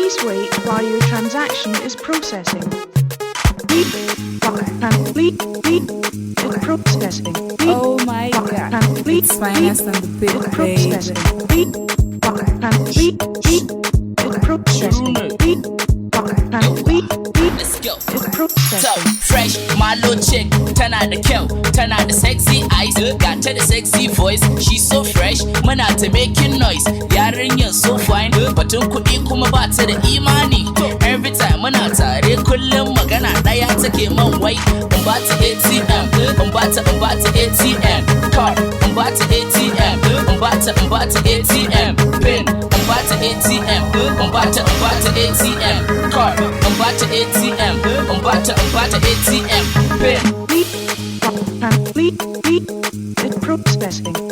Please wait while your transaction is processing. Processing. Oh my god, it's finest on the bit, Processing. Let's go. So fresh, my little chick, turn out the kill, turn out the sexy eyes, got to the sexy voice. She's so fresh, man out to making noise. Yarinyar so fine, batun kuɗi kuma ba ta da imani. Every time muna tare kullum magana ɗaya take man wai. In ba ta ATM, in ba ta ATM card, in ba ta ATM, in ba ta ATM pin, in ba ta ATM, in ba ta ATM card, in ba ta ATM, in ba ta ATM pin. Processing.